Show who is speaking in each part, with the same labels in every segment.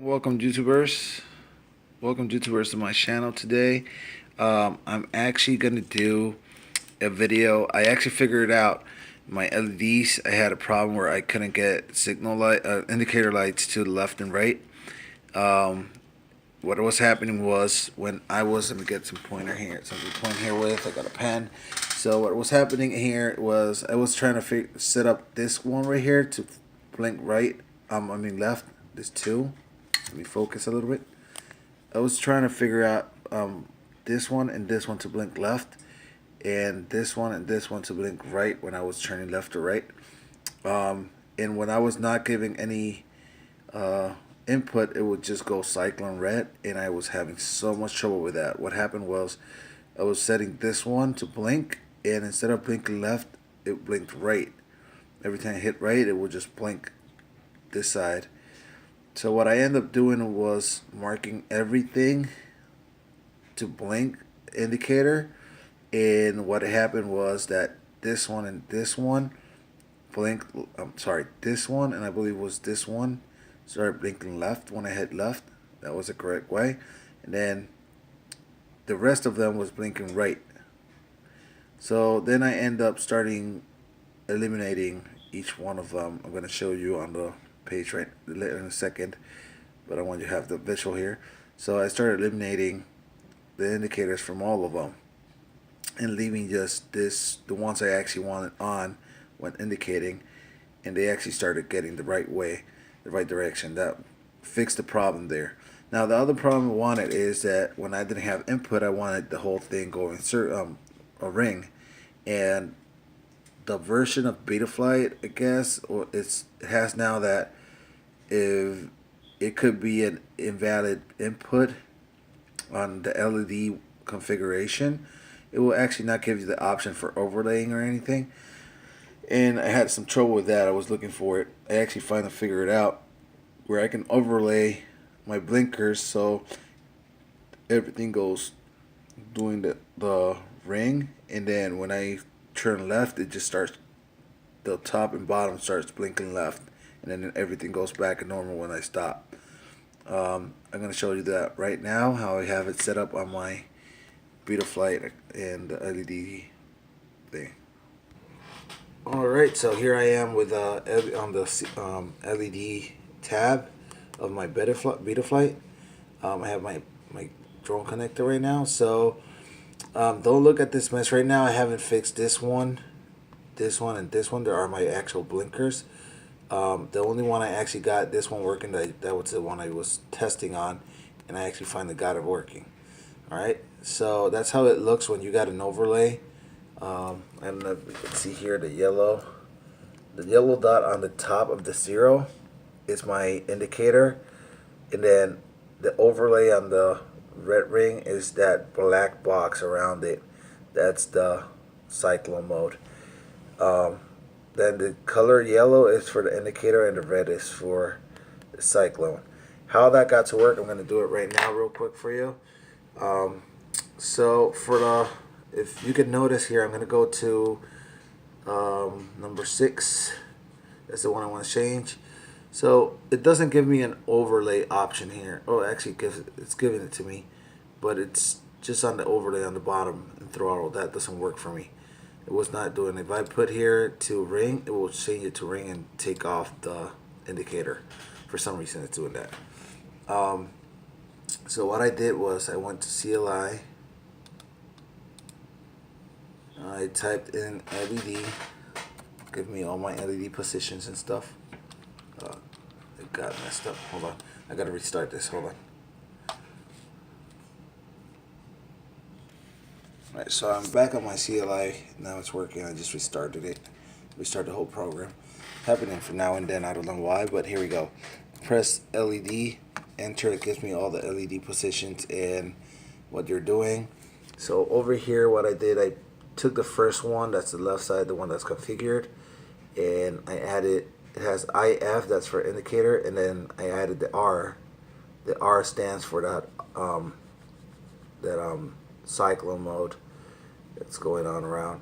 Speaker 1: Welcome YouTubers. Welcome YouTubers to my channel today. I'm actually going to do a video. I actually figured out my LEDs. I had a problem where I couldn't get signal light, indicator lights to the left and right. What was happening was when I was going to get some pointer here, something to point here with. I got a pen. So what was happening here was I was trying to set up this one right here to blink right. I mean left. This two. Let me focus a little bit. I was trying to figure out this one and this one to blink left, and this one and this one to blink right when I was turning left or right. And when I was not giving any input, it would just go cyclone red, and I was having so much trouble with that. What happened was I was setting this one to blink, and instead of blinking left, it blinked right. Every time I hit right, it would just blink this side. So what I ended up doing was marking everything to blink indicator, and what happened was that this one and this one blink. This one and I believe it was this one started blinking left when I hit left. That was the correct way, and then the rest of them was blinking right. So then I end up starting eliminating each one of them. I'm going to show you on the page right in a second, but I want you to have the visual here. So I started eliminating the indicators from all of them and leaving just the ones I actually wanted on when indicating, and they actually started getting the right way, the right direction. That fixed the problem there. Now the other problem I wanted is that when I didn't have input, I wanted the whole thing going a ring, and the version of Betaflight, I guess, or it has now that if it could be an invalid input on the LED configuration, it will actually not give you the option for overlaying or anything. And I had some trouble with that. I was looking for it. I actually finally figured it out where I can overlay my blinkers so everything goes doing the ring, and then when I turn left, it just starts, the top and bottom starts blinking left, and then everything goes back to normal when I stop. I'm going to show you that right now, how I have it set up on my Betaflight and the LED thing. Alright, so here I am with on the LED tab of my Betaflight. I have my drone connector right now, so don't look at this mess right now. I haven't fixed this one, and this one. There are my actual blinkers. The only one I actually got this one working, that was the one I was testing on, and I actually finally got it working. Alright, so that's how it looks when you got an overlay. I don't know if you can see here the yellow dot on the top of the 0 is my indicator, and then the overlay on the red ring is that black box around it. That's the cyclone mode. Then the color yellow is for the indicator, and the red is for the cyclone. How that got to work, I'm going to do it right now real quick for you. So for the, if you can notice here, I'm going to go to number 6. That's the one I want to change. So it doesn't give me an overlay option here. Oh, actually it's giving it to me, but it's just on the overlay on the bottom and throttle. That doesn't work for me. It was not doing it. If I put here to ring, it will change it to ring and take off the indicator. For some reason it's doing that. So what I did was I went to CLI. I typed in LED. Give me all my LED positions and stuff. It got messed up. Hold on. I gotta restart this. Hold on. Alright, so I'm back on my CLI. Now it's working. I just restarted it. Restart the whole program. Happening from now and then. I don't know why, but here we go. Press LED. Enter. It gives me all the LED positions and what you're doing. So over here, what I did, I took the first one. That's the left side, the one that's configured, and I added. It has IF, that's for indicator, and then I added the R. The R stands for that cyclone mode that's going on around.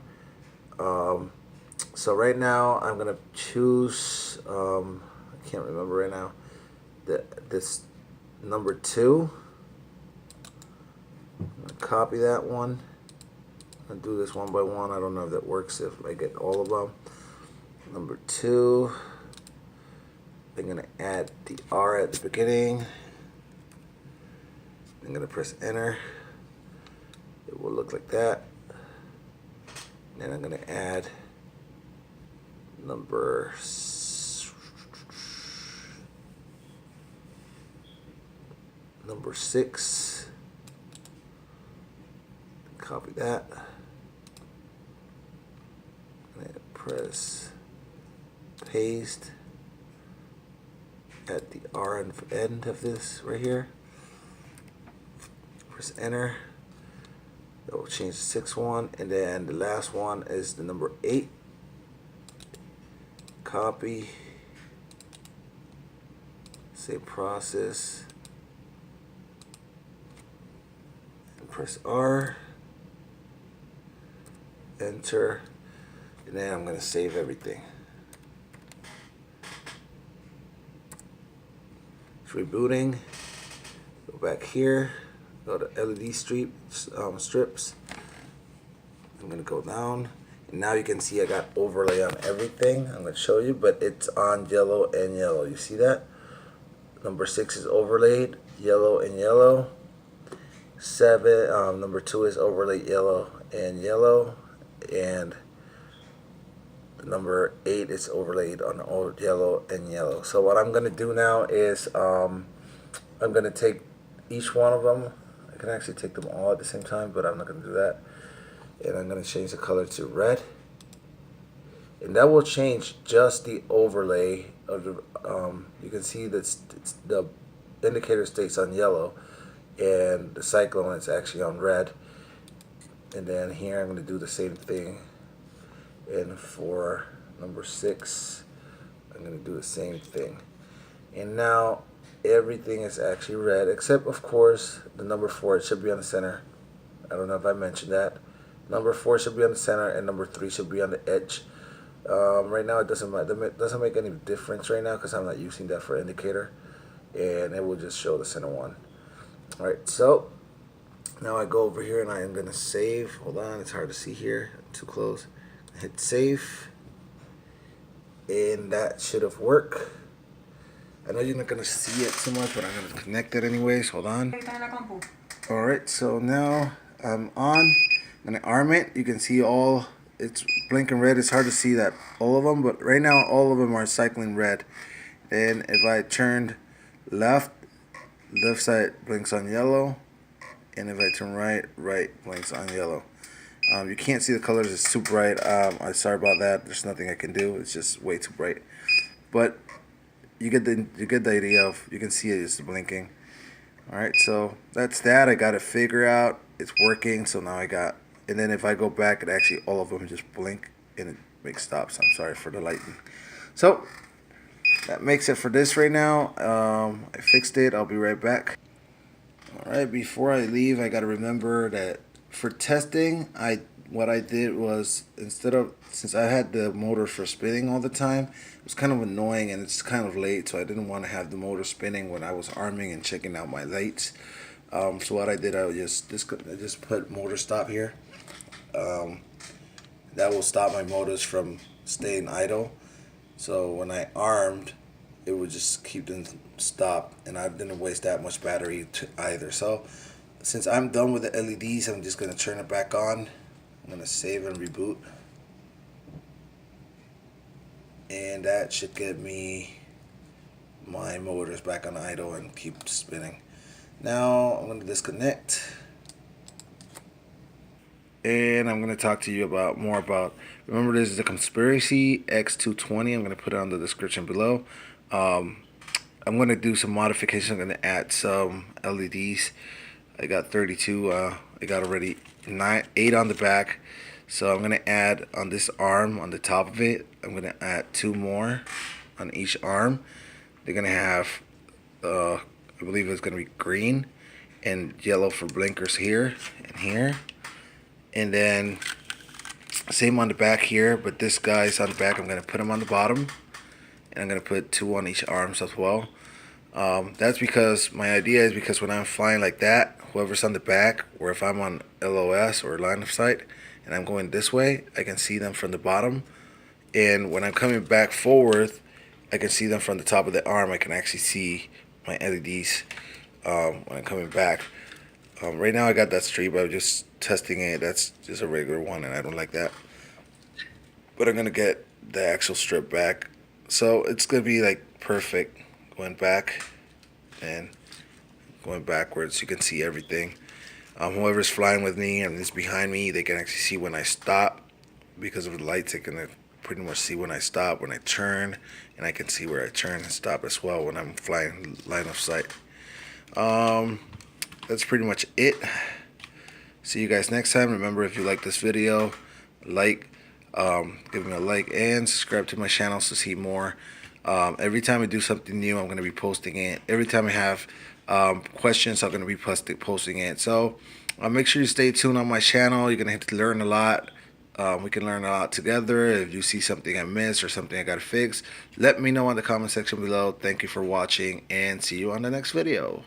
Speaker 1: So right now I'm gonna choose. I can't remember right now. This number 2. I'm going to copy that one. I'm going to do this one by one. I don't know if that works if I get all of them. Number 2. I'm going to add the R at the beginning. I'm going to press enter. It will look like that. And I'm going to add number 6. Copy that. And press paste at the R end of this right here. Press enter. That will change the 6th one, and then the last one is the number 8. Copy. Save process. And press R. Enter. And then I'm going to save everything. It's rebooting. Go back here. Go to LED strips. I'm going to go down. And now you can see I got overlay on everything. I'm going to show you, but it's on yellow and yellow. You see that? Number 6 is overlaid, yellow and yellow. 7, number 2 is overlaid yellow and yellow. And number 8 is overlaid on yellow and yellow. So what I'm going to do now is I'm going to take each one of them. I can actually take them all at the same time, but I'm not going to do that. And I'm going to change the color to red. And that will change just the overlay of the, you can see that the indicator stays on yellow and the cyclone is actually on red. And then here I'm going to do the same thing. And for number 6, I'm going to do the same thing. And now everything is actually red, except of course the number 4. It should be on the center. I don't know if I mentioned that. Number 4 should be on the center, and number 3 should be on the edge. Right now it doesn't make any difference right now because I'm not using that for indicator, and it will just show the center one. All right, so now I go over here and I am going to save. Hold on, it's hard to see here. Too close. Hit save, and that should have worked. I know you're not going to see it too much, but I'm going to connect it anyways. Hold on. Alright, so now I'm on. I'm going to arm it. You can see all, it's blinking red. It's hard to see that all of them, but right now all of them are cycling red. And if I turned left side blinks on yellow. And if I turn right blinks on yellow. You can't see the colors, it's too bright. I'm sorry about that. There's nothing I can do. It's just way too bright. But you get the idea of, you can see it is blinking. Alright, so that's that. I got to figure out it's working. So now I got, and then if I go back, it actually all of them just blink and it makes stops. I'm sorry for the lighting. So that makes it for this right now. I fixed it. I'll be right back. Alright, before I leave, I got to remember that for testing, what I did was, since I had the motor for spinning all the time, it was kind of annoying and it's kind of late, so I didn't want to have the motor spinning when I was arming and checking out my lights. So what I did, I just put motor stop here. That will stop my motors from staying idle. So when I armed, it would just keep them stopped, and I didn't waste that much battery either. So since I'm done with the LEDs, I'm just going to turn it back on. I'm going to save and reboot. And that should get me my motors back on idle and keep spinning. Now I'm going to disconnect. And I'm going to talk to you more about, remember this is a Conspiracy X220. I'm going to put it on the description below. I'm going to do some modifications. I'm going to add some LEDs. I got 32. I got already 8 on the back. So I'm going to add on this arm on the top of it. I'm going to add 2 more on each arm. They're going to have, I believe it's going to be green and yellow for blinkers here and here. And then same on the back here, but this guy's on the back. I'm going to put him on the bottom. And I'm going to put 2 on each arms as well. That's because my idea is because when I'm flying like that, whoever's on the back, or if I'm on LOS or line of sight and I'm going this way, I can see them from the bottom. And when I'm coming back forward, I can see them from the top of the arm. I can actually see my LEDs when I'm coming back. Right now I got that straight, but I'm just testing it. That's just a regular one, and I don't like that. But I'm gonna get the actual strip back, so it's gonna be like perfect going back and going backwards. You can see everything. Whoever's flying with me and is behind me, they can actually see when I stop because of the lights. They can pretty much see when I stop, when I turn, and I can see where I turn and stop as well when I'm flying line of sight. That's pretty much it. See you guys next time. Remember, if you like this video, give me a like and subscribe to my channel to see more. Every time I do something new, I'm going to be posting it. Every time I have questions, I'm going to be posting it. So make sure you stay tuned on my channel. You're going to have to learn a lot. We can learn a lot together. If you see something I missed or something I got to fix, let me know in the comment section below. Thank you for watching, and see you on the next video.